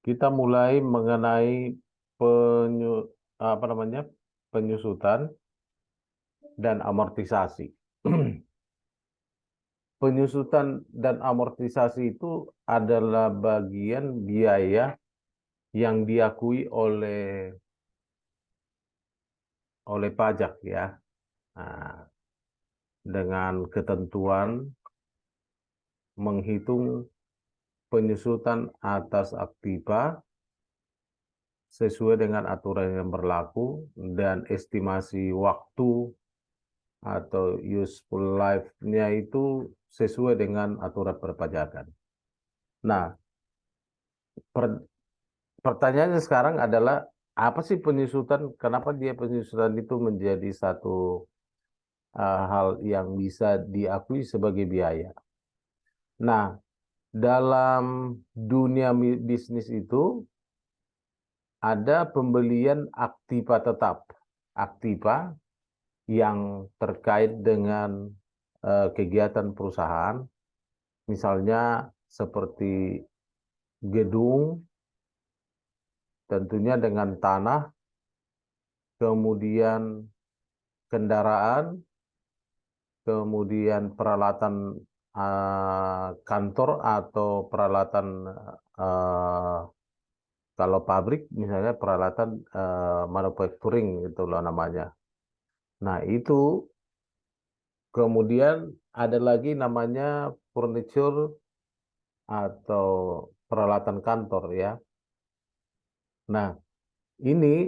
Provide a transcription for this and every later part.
kita mulai mengenai penyusutan dan amortisasi. Penyusutan dan amortisasi itu adalah bagian biaya yang diakui oleh pajak ya. Nah, dengan ketentuan menghitung penyusutan atas aktiva sesuai dengan aturan yang berlaku dan estimasi waktu atau useful life-nya itu sesuai dengan aturan perpajakan. Nah, pertanyaannya sekarang adalah apa sih penyusutan? Kenapa dia penyusutan itu menjadi satu hal yang bisa diakui sebagai biaya? Nah, dalam dunia bisnis itu ada pembelian aktiva tetap, aktiva yang terkait dengan kegiatan perusahaan, misalnya seperti gedung, tentunya dengan tanah, kemudian kendaraan, kemudian peralatan kantor atau peralatan eh, kalau pabrik misalnya peralatan manufacturing itu loh namanya. Nah, itu kemudian ada lagi namanya furniture atau peralatan kantor ya. Nah, ini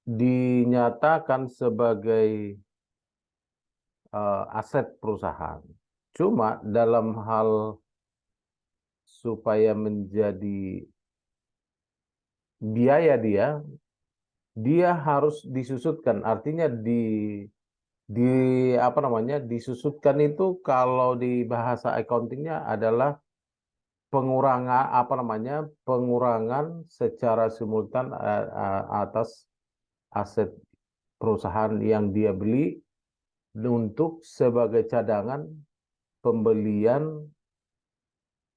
dinyatakan sebagai aset perusahaan. Cuma dalam hal supaya menjadi biaya dia harus disusutkan. Artinya di apa namanya disusutkan itu kalau di bahasa accountingnya adalah pengurangan apa namanya pengurangan secara simultan atas aset perusahaan yang dia beli untuk sebagai cadangan pembelian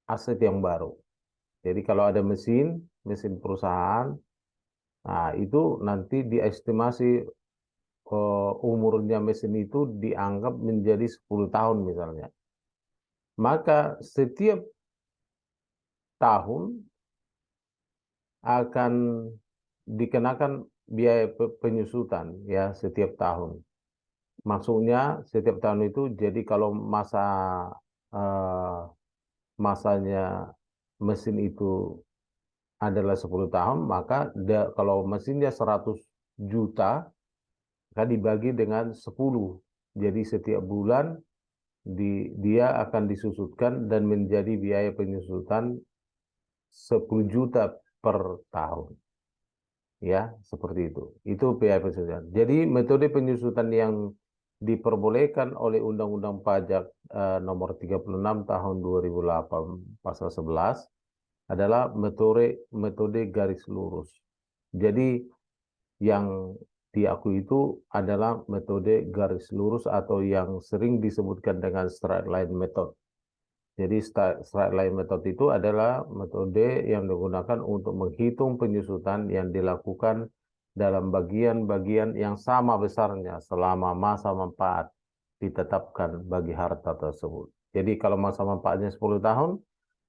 aset yang baru. Jadi kalau ada mesin perusahaan, nah itu nanti diestimasi umurnya mesin itu dianggap menjadi 10 tahun misalnya. Maka setiap tahun akan dikenakan biaya penyusutan ya setiap tahun. Maksudnya setiap tahun itu jadi kalau eh, masanya mesin itu adalah 10 tahun, maka kalau mesinnya 100 juta, maka dibagi dengan 10. Jadi setiap bulan dia akan disusutkan dan menjadi biaya penyusutan 10 juta per tahun. Ya, seperti itu. Itu biaya penyusutan. Jadi metode penyusutan yang diperbolehkan oleh Undang-Undang Pajak Nomor 36 Tahun 2008 Pasal 11 adalah metode garis lurus. Jadi yang diakui itu adalah metode garis lurus atau yang sering disebutkan dengan straight line method. Jadi straight line method itu adalah metode yang digunakan untuk menghitung penyusutan yang dilakukan dalam bagian-bagian yang sama besarnya selama masa manfaat ditetapkan bagi harta tersebut. Jadi kalau masa manfaatnya 10 tahun,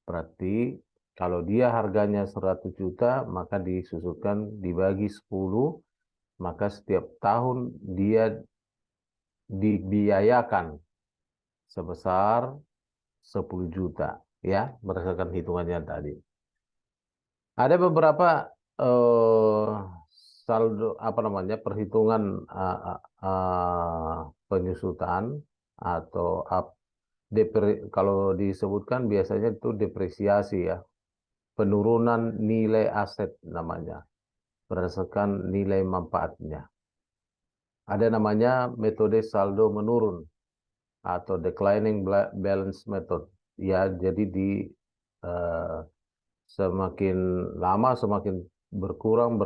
berarti kalau dia harganya 100 juta, maka disusutkan dibagi 10, maka setiap tahun dia dibiayakan sebesar 10 juta ya berdasarkan hitungannya tadi. Ada beberapa eh, saldo apa namanya perhitungan penyusutan atau kalau disebutkan biasanya itu depresiasi ya, penurunan nilai aset namanya berdasarkan nilai manfaatnya. Ada namanya metode saldo menurun atau declining balance method. Ya, jadi eh, semakin lama semakin berkurang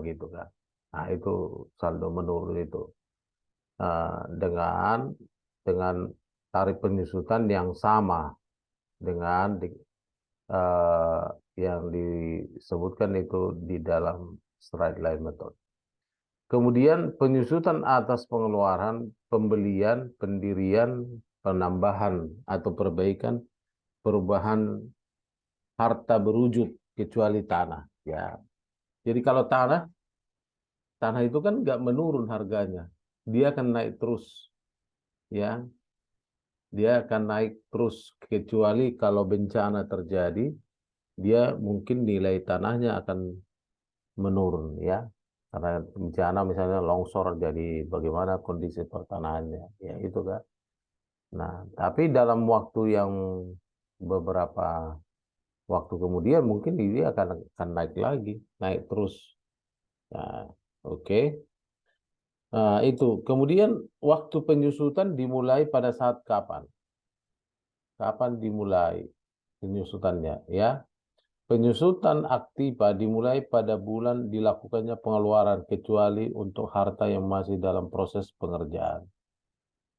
gitu kan. Nah, itu saldo menurun itu. Dengan tarif penyusutan yang sama dengan yang disebutkan itu di dalam straight line method. Kemudian penyusutan atas pengeluaran, pembelian, pendirian, penambahan atau perbaikan, perubahan harta berwujud kecuali tanah. Ya, jadi kalau tanah itu kan nggak menurun harganya, dia akan naik terus. Ya, dia akan naik terus kecuali kalau bencana terjadi, dia mungkin nilai tanahnya akan menurun ya. Karena bencana misalnya longsor, jadi bagaimana kondisi pertanahannya, ya itu kan. Nah, tapi dalam waktu yang beberapa waktu kemudian mungkin dia akan naik lagi, naik terus. Nah, oke. Nah, itu. Kemudian waktu penyusutan dimulai pada saat kapan? Kapan dimulai penyusutannya ya? Penyusutan aktiva dimulai pada bulan dilakukannya pengeluaran kecuali untuk harta yang masih dalam proses pengerjaan.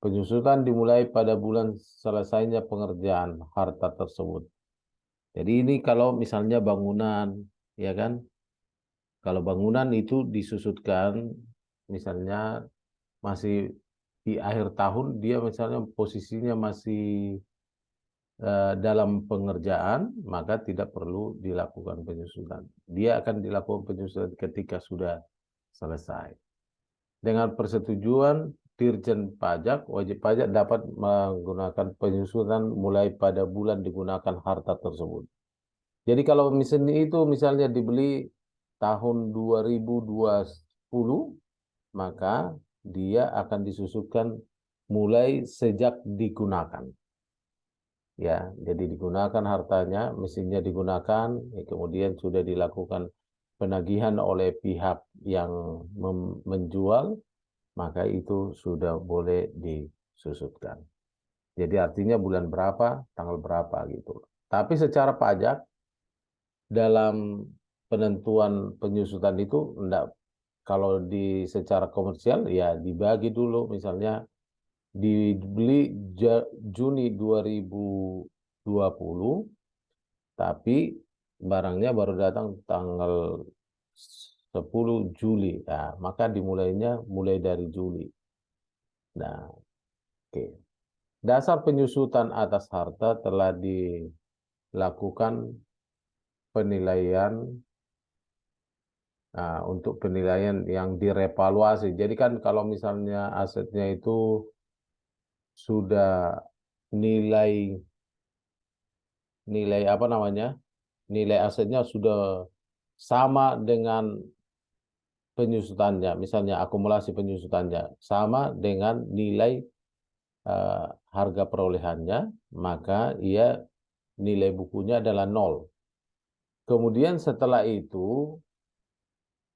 Penyusutan dimulai pada bulan selesainya pengerjaan harta tersebut. Jadi ini kalau misalnya bangunan, ya kan? Kalau bangunan itu disusutkan, misalnya masih di akhir tahun, dia misalnya posisinya masih dalam pengerjaan, maka tidak perlu dilakukan penyusutan. Dia akan dilakukan penyusutan ketika sudah selesai. Dengan persetujuan Dirjen Pajak, wajib pajak dapat menggunakan penyusutan mulai pada bulan digunakan harta tersebut. Jadi kalau mesin itu misalnya dibeli tahun 2020, maka dia akan disusutkan mulai sejak digunakan. Ya, jadi digunakan hartanya, mesinnya digunakan, ya, kemudian sudah dilakukan penagihan oleh pihak yang menjual, maka itu sudah boleh disusutkan. Jadi artinya bulan berapa, tanggal berapa gitu. Tapi secara pajak dalam penentuan penyusutan itu enggak, kalau di secara komersial ya dibagi dulu, misalnya dibeli Juni 2020, tapi barangnya baru datang tanggal 10 Juli. Nah, maka dimulainya mulai dari Juli. Nah, oke. Dasar penyusutan atas harta telah dilakukan penilaian. Nah, untuk penilaian yang direvaluasi. Jadi kan kalau misalnya asetnya itu sudah nilai nilai apa namanya? Nilai asetnya sudah sama dengan penyusutannya, misalnya akumulasi penyusutannya sama dengan nilai eh, harga perolehannya, maka ia nilai bukunya adalah nol. Kemudian setelah itu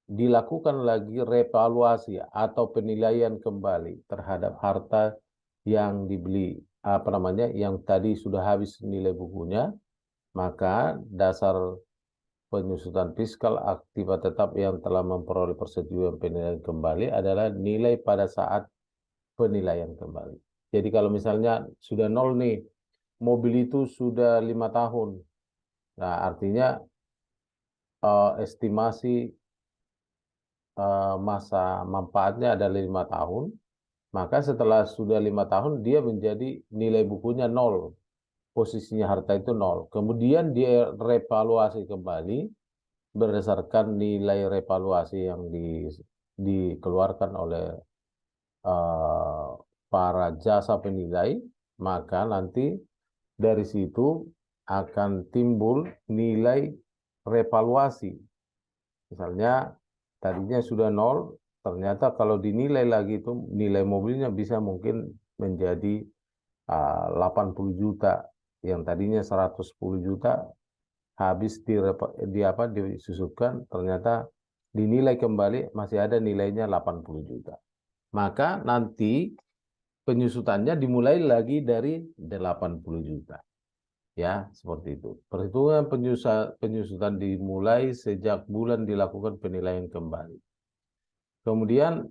dilakukan lagi revaluasi atau penilaian kembali terhadap harta yang dibeli, apa namanya, yang tadi sudah habis nilai bukunya, maka dasar penyusutan fiskal aktiva tetap yang telah memperoleh persetujuan penilaian kembali adalah nilai pada saat penilaian kembali. Jadi kalau misalnya sudah nol nih, mobil itu sudah 5 tahun, nah artinya estimasi masa manfaatnya adalah 5 tahun, maka setelah sudah 5 tahun dia menjadi nilai bukunya nol, posisinya harta itu nol. Kemudian dia revaluasi kembali berdasarkan nilai revaluasi yang dikeluarkan oleh uh, para jasa penilai, maka nanti dari situ akan timbul nilai revaluasi. Misalnya tadinya sudah nol, ternyata kalau dinilai lagi itu nilai mobilnya bisa mungkin menjadi 80 juta, yang tadinya 110 juta, habis apa disusupkan, ternyata dinilai kembali masih ada nilainya 80 juta. Maka nanti penyusutannya dimulai lagi dari 80 juta. Ya, seperti itu. Perhitungan penyusutan dimulai sejak bulan dilakukan penilaian kembali. Kemudian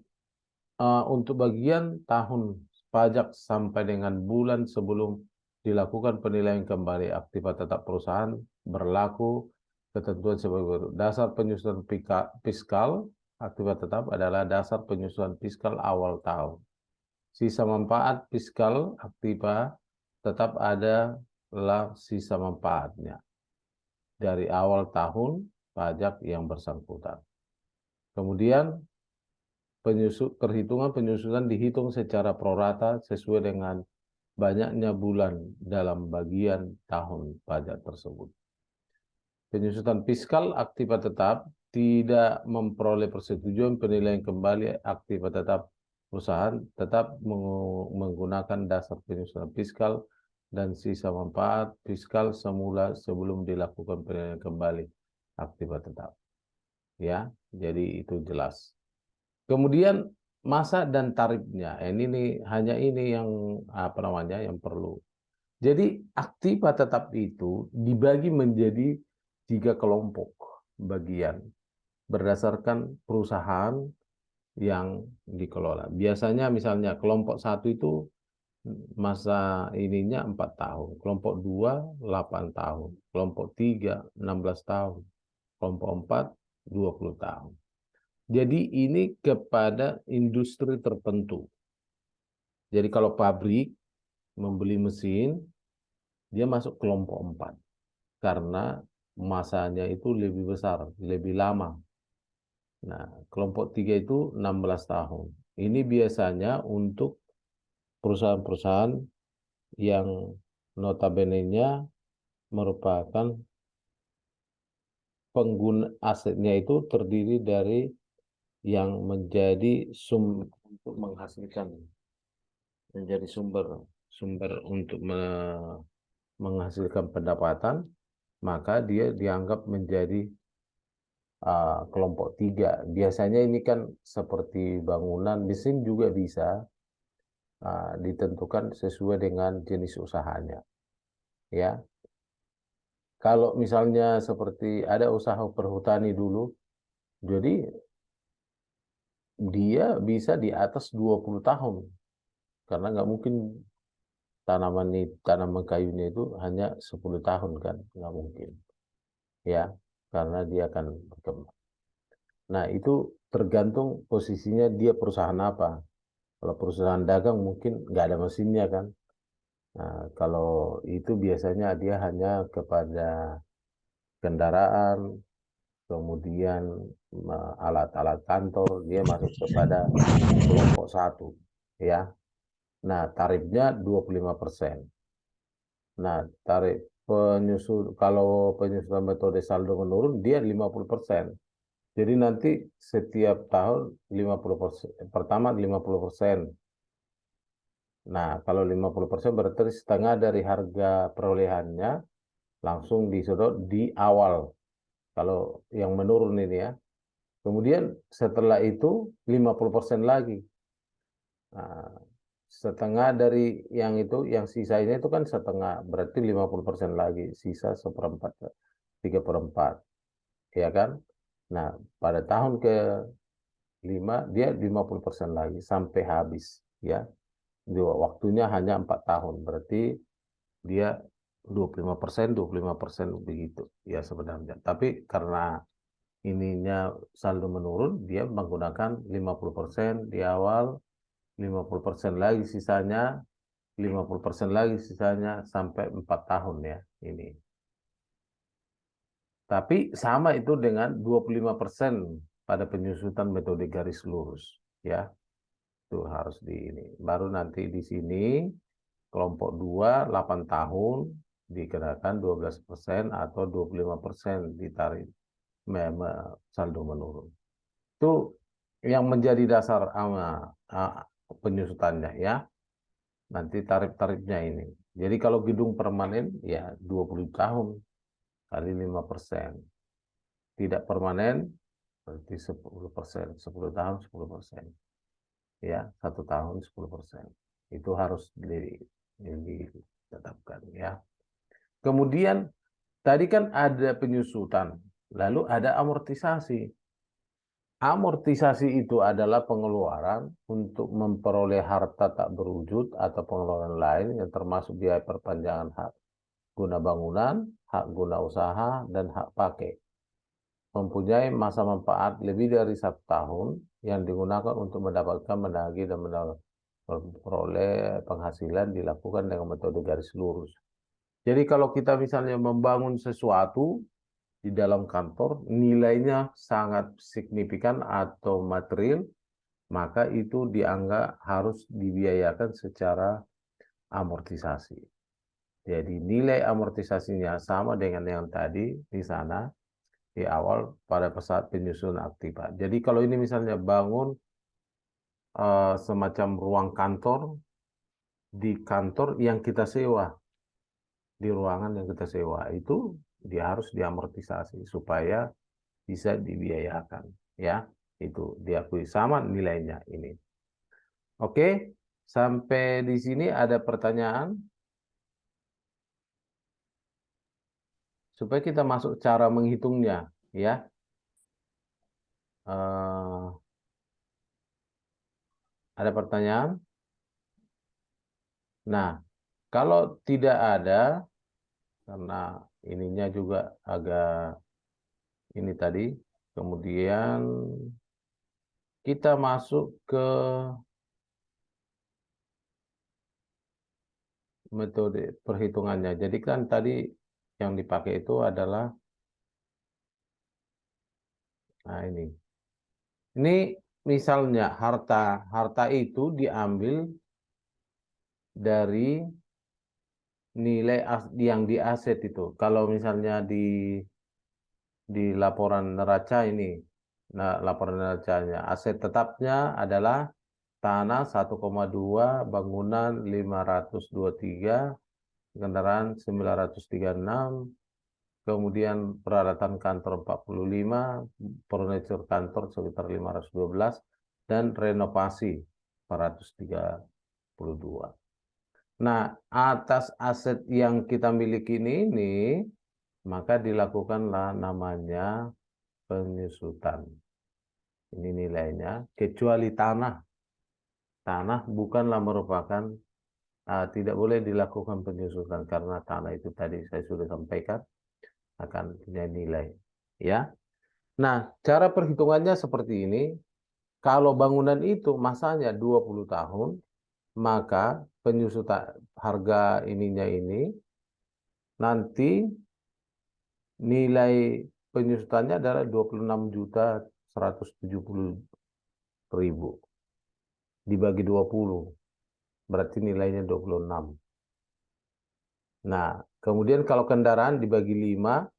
untuk bagian tahun pajak sampai dengan bulan sebelum dilakukan penilaian kembali aktiva tetap perusahaan berlaku Ketentuan sebagai berikut. Dasar penyusunan fiskal akibat tetap adalah dasar penyusunan fiskal awal tahun. Sisa manfaat fiskal akibat tetap adalah sisa manfaatnya dari awal tahun pajak yang bersangkutan. Kemudian perhitungan penyusunan dihitung secara prorata sesuai dengan banyaknya bulan dalam bagian tahun pajak tersebut. Penyusutan fiskal akibat tetap tidak memperoleh persetujuan penilaian kembali akibat tetap perusahaan tetap menggunakan dasar penyusunan fiskal dan sisa manfaat fiskal semula sebelum dilakukan penilaian kembali akibat tetap. Ya, jadi itu jelas. Kemudian masa dan tarifnya. Ini nih hanya ini yang yang perlu. Jadi aktiva tetap itu dibagi menjadi 3 kelompok bagian berdasarkan perusahaan yang dikelola. Biasanya misalnya kelompok 1 itu masa ininya 4 tahun, kelompok 2 8 tahun, kelompok 3 16 tahun, kelompok 4 20 tahun. Jadi ini kepada industri tertentu. Jadi kalau pabrik membeli mesin, dia masuk kelompok 4. Karena masanya itu lebih besar, lebih lama. Nah, kelompok 3 itu 16 tahun. Ini biasanya untuk perusahaan-perusahaan yang notabene-nya merupakan pengguna asetnya itu terdiri dari yang menjadi untuk menghasilkan, menjadi sumber untuk menghasilkan pendapatan, maka dia dianggap menjadi kelompok 3. Biasanya ini kan seperti bangunan, mesin juga bisa ditentukan sesuai dengan jenis usahanya. Ya, kalau misalnya seperti ada usaha perhutani dulu, jadi dia bisa di atas 20 tahun. Karena nggak mungkin tanaman kayunya itu hanya 10 tahun kan, nggak mungkin. Ya, karena dia akan berkembang. Nah, itu tergantung posisinya dia perusahaan apa. Kalau perusahaan dagang mungkin nggak ada mesinnya kan. Nah, kalau itu biasanya dia hanya kepada kendaraan, kemudian alat-alat kantor, dia masuk kepada kelompok 1. Ya. Nah, tarifnya 25%. Nah, tarif kalau penyusunan metode saldo menurun, dia 50%. Jadi nanti setiap tahun 50%, pertama 50%. Nah, kalau 50% berarti setengah dari harga perolehannya langsung disedot di awal. Kalau yang menurun ini ya. Kemudian setelah itu 50% lagi. Nah, setengah dari yang itu, yang sisanya itu kan setengah, berarti 50% lagi, sisa 1/4, 3/4, ya kan? Nah, pada tahun ke-5 dia 50% lagi sampai habis, ya. Waktunya hanya 4 tahun, berarti dia 25% begitu, ya sebenarnya. Tapi karena ininya saldo menurun, dia menggunakan 50% di awal, 50% lagi sisanya, 50% lagi sisanya sampai 4 tahun ya ini. Tapi sama itu dengan 25% pada penyusutan metode garis lurus ya. Itu harus di ini. Baru nanti di sini kelompok 2 8 tahun dikenakan 12% atau 25% ditarik saldo menurun. Itu yang menjadi dasar penyusutannya ya. Nanti tarif-tarifnya ini. Jadi kalau gedung permanen ya 20 tahun kali 5%. Tidak permanen berarti 10%. 10 tahun 10%. Ya, 1 tahun 10%. Itu harus ditetapkan ya. Kemudian tadi kan ada penyusutan, lalu ada amortisasi. Amortisasi itu adalah pengeluaran untuk memperoleh harta tak berwujud atau pengeluaran lain yang termasuk biaya perpanjangan hak guna bangunan, hak guna usaha, dan hak pakai. Mempunyai masa manfaat lebih dari 1 tahun yang digunakan untuk mendapatkan, menagih, dan memperoleh penghasilan dilakukan dengan metode garis lurus. Jadi kalau kita misalnya membangun sesuatu di dalam kantor, nilainya sangat signifikan atau material, maka itu dianggap harus dibiayakan secara amortisasi. Jadi nilai amortisasinya sama dengan yang tadi di sana, di awal pada saat penyusunan aktiva. Jadi kalau ini misalnya bangun semacam ruang kantor di kantor yang kita sewa, di ruangan yang kita sewa, itu dia harus diamortisasi supaya bisa dibiayakan, ya. Itu diakui sama nilainya ini. Oke, sampai di sini ada pertanyaan? Supaya kita masuk cara menghitungnya, ya. Ada pertanyaan? Nah, kalau tidak ada, karena ininya juga agak ini tadi, kemudian kita masuk ke metode perhitungannya. Jadi kan tadi yang dipakai itu adalah, nah ini. Ini misalnya harta itu diambil dari nilai yang di aset itu. Kalau misalnya di laporan neraca ini, nah laporan neracanya aset tetapnya adalah tanah 1,2, bangunan 523, kendaraan 936, kemudian peralatan kantor 45, furniture kantor sekitar 512, dan renovasi 432. Nah, atas aset yang kita miliki ini, maka dilakukanlah namanya penyusutan. Ini nilainya, kecuali tanah. Tanah bukanlah merupakan, tidak boleh dilakukan penyusutan karena tanah itu tadi saya sudah sampaikan akan punya nilai. Ya. Nah, cara perhitungannya seperti ini. Kalau bangunan itu masanya 20 tahun, maka penyusutan harga ininya ini nanti nilai penyusutannya adalah 26.170.000 dibagi 20, berarti nilainya 26. Nah, kemudian kalau kendaraan dibagi 5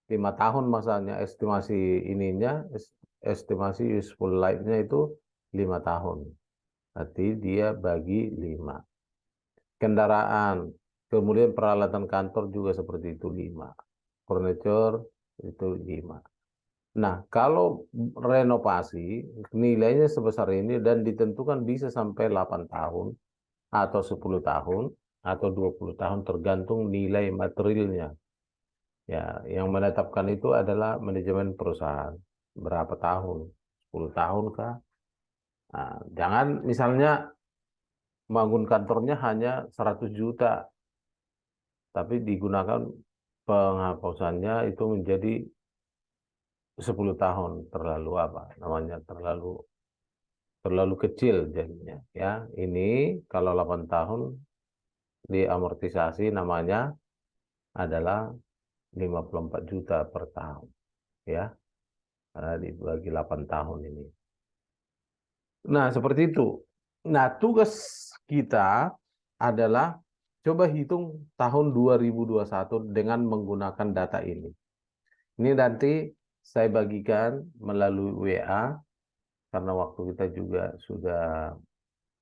tahun masanya estimasi ininya, estimasi useful life-nya itu 5 tahun. Berarti dia bagi 5. Kendaraan, kemudian peralatan kantor juga seperti itu 5. Furniture itu 5. Nah, kalau renovasi nilainya sebesar ini dan ditentukan bisa sampai 8 tahun atau 10 tahun atau 20 tahun tergantung nilai materialnya. Ya, yang menetapkan itu adalah manajemen perusahaan. Berapa tahun? 10 tahun kah? Nah, jangan misalnya bangun kantornya hanya 100 juta, tapi digunakan penghapusannya itu menjadi 10 tahun. Terlalu apa? Namanya terlalu kecil jadinya. Ya, ini kalau 8 tahun diamortisasi namanya adalah 54 juta per tahun. Ya, karena dibagi 8 tahun ini. Nah, seperti itu. Nah, tugas kita adalah coba hitung tahun 2021 dengan menggunakan data ini. Ini nanti saya bagikan melalui WA, karena waktu kita juga sudah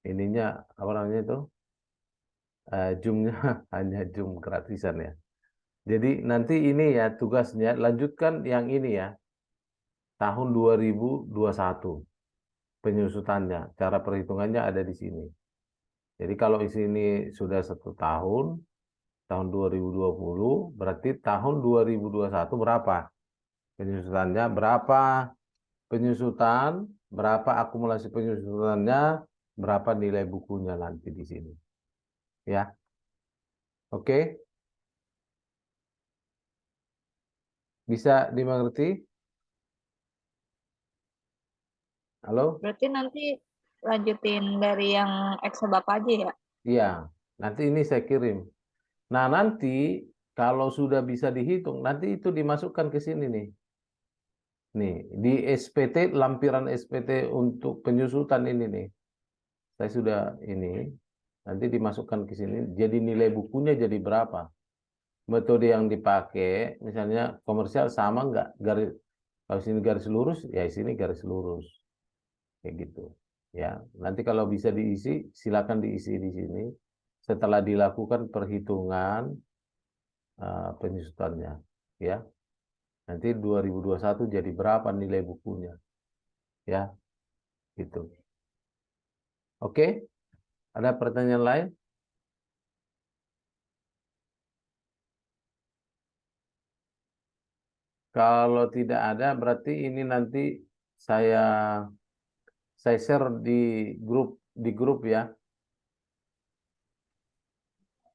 ininya, apa namanya itu, Zoom-nya hanya Zoom gratisan ya. Jadi nanti ini ya tugasnya, lanjutkan yang ini ya, tahun 2021. Penyusutannya, cara perhitungannya ada di sini. Jadi kalau di sini sudah 1 tahun, tahun 2020, berarti tahun 2021 berapa penyusutannya, berapa penyusutan, berapa akumulasi penyusutannya, berapa nilai bukunya nanti di sini. Ya, oke. Bisa dimengerti? Halo? Berarti nanti lanjutin dari yang Excel Bapak aja ya? Iya, nanti ini saya kirim. Nah, nanti kalau sudah bisa dihitung, nanti itu dimasukkan ke sini nih. Nih, di SPT, lampiran SPT untuk penyusutan ini nih. Saya sudah ini, nanti dimasukkan ke sini. Jadi nilai bukunya jadi berapa? Metode yang dipakai, misalnya komersial sama nggak? Garis, kalau sini garis lurus, ya sini garis lurus. Kayak gitu. Ya, nanti kalau bisa diisi, silakan diisi di sini. Setelah dilakukan perhitungan penyusutannya, ya. Nanti 2021 jadi berapa nilai bukunya, ya, gitu. Oke, ada pertanyaan lain? Kalau tidak ada, berarti ini nanti saya saya share di grup ya.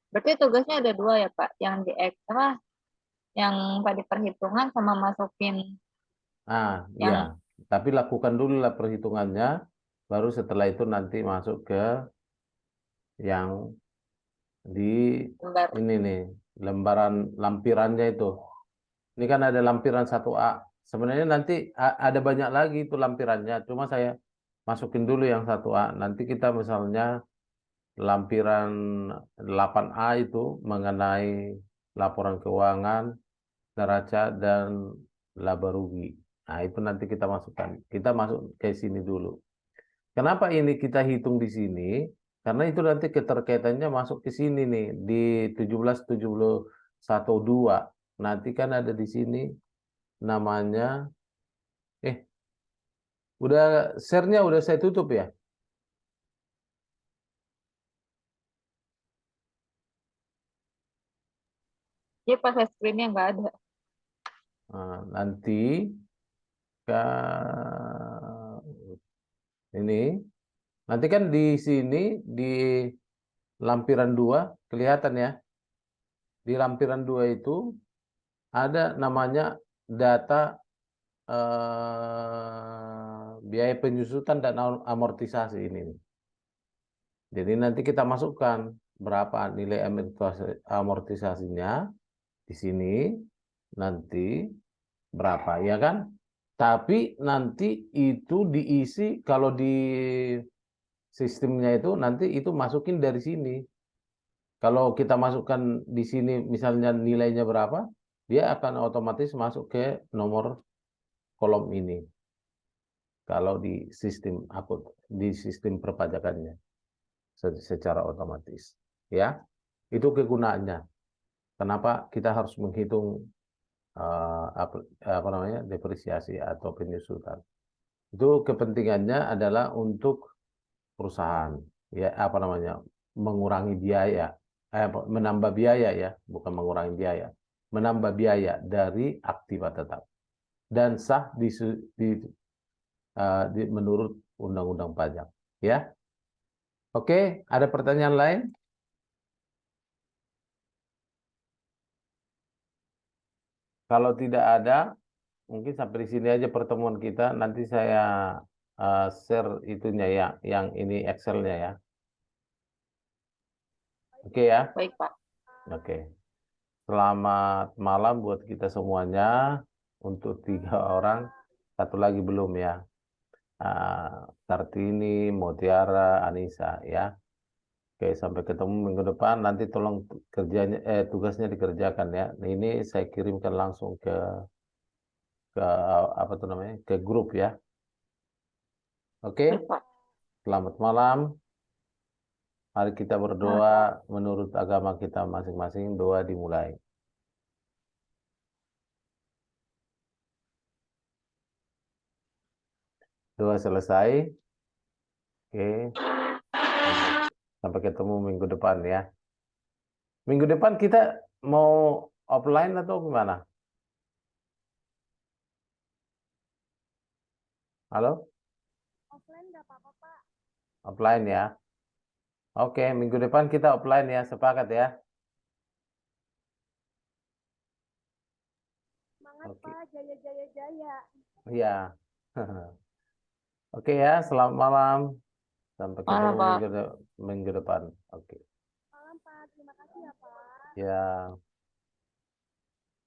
Berarti tugasnya ada dua ya Pak, yang di Excel, yang tadi perhitungan sama masukin Ah, ya. yang Tapi lakukan dulu lah perhitungannya, baru setelah itu nanti masuk ke yang di gambar. ini nih, lampirannya itu. Ini kan ada lampiran 1A. Sebenarnya nanti ada banyak lagi itu lampirannya, cuma saya masukin dulu yang 1A. Nanti kita misalnya lampiran 8A itu mengenai laporan keuangan, neraca, dan laba rugi. Nah, itu nanti kita masukkan. Kita masuk ke sini dulu. Kenapa ini kita hitung di sini? Karena itu nanti keterkaitannya masuk ke sini nih di 1771.2. Nanti kan ada di sini namanya eh udah share-nya udah saya tutup ya. Jadi pas screen-nya nggak ada. Nah, nanti ke ini nanti kan di sini di lampiran 2 kelihatan ya. Di lampiran 2 itu ada namanya data biaya penyusutan dan amortisasi ini. Jadi nanti kita masukkan berapa nilai amortisasinya di sini nanti berapa ya kan? Tapi nanti itu diisi kalau di sistemnya itu nanti itu masukin dari sini. Kalau kita masukkan di sini misalnya nilainya berapa, dia akan otomatis masuk ke nomor kolom ini. Kalau di sistem perpajakannya secara otomatis, ya itu kegunaannya. Kenapa kita harus menghitung apa namanya depresiasi atau penyusutan? Itu kepentingannya adalah untuk perusahaan, ya apa namanya mengurangi biaya, menambah biaya ya, bukan mengurangi biaya, menambah biaya dari aktiva tetap dan sah menurut Undang-Undang Pajak. Ya, oke, ada pertanyaan lain? Kalau tidak ada, mungkin sampai di sini aja pertemuan kita. Nanti saya share itunya ya, yang ini Excel-nya ya. Oke ya, Baik Pak. oke. Selamat malam buat kita semuanya. Untuk 3 orang, satu lagi belum ya. Kartini, Mutiara, Anissa ya. Oke, sampai ketemu minggu depan. Nanti tolong tugasnya dikerjakan ya. Nah, ini saya kirimkan langsung ke apa tuh namanya? Ke grup ya. Oke, Baik Pak. selamat malam. Mari kita Nah, berdoa menurut agama kita masing-masing. Doa dimulai. Doa selesai. Oke, sampai sampai ketemu minggu depan ya. Minggu depan kita mau offline atau gimana? Halo? offline nggak apa-apa Pak. Offline ya. Oke, minggu depan kita offline ya. Sepakat ya. Semangat Oke. Pak, jaya jaya jaya. Iya. Oke ya, selamat malam. Sampai Malam, ketemu Pak. minggu depan. Oke. Malam Pak, terima kasih ya Pak. Ya.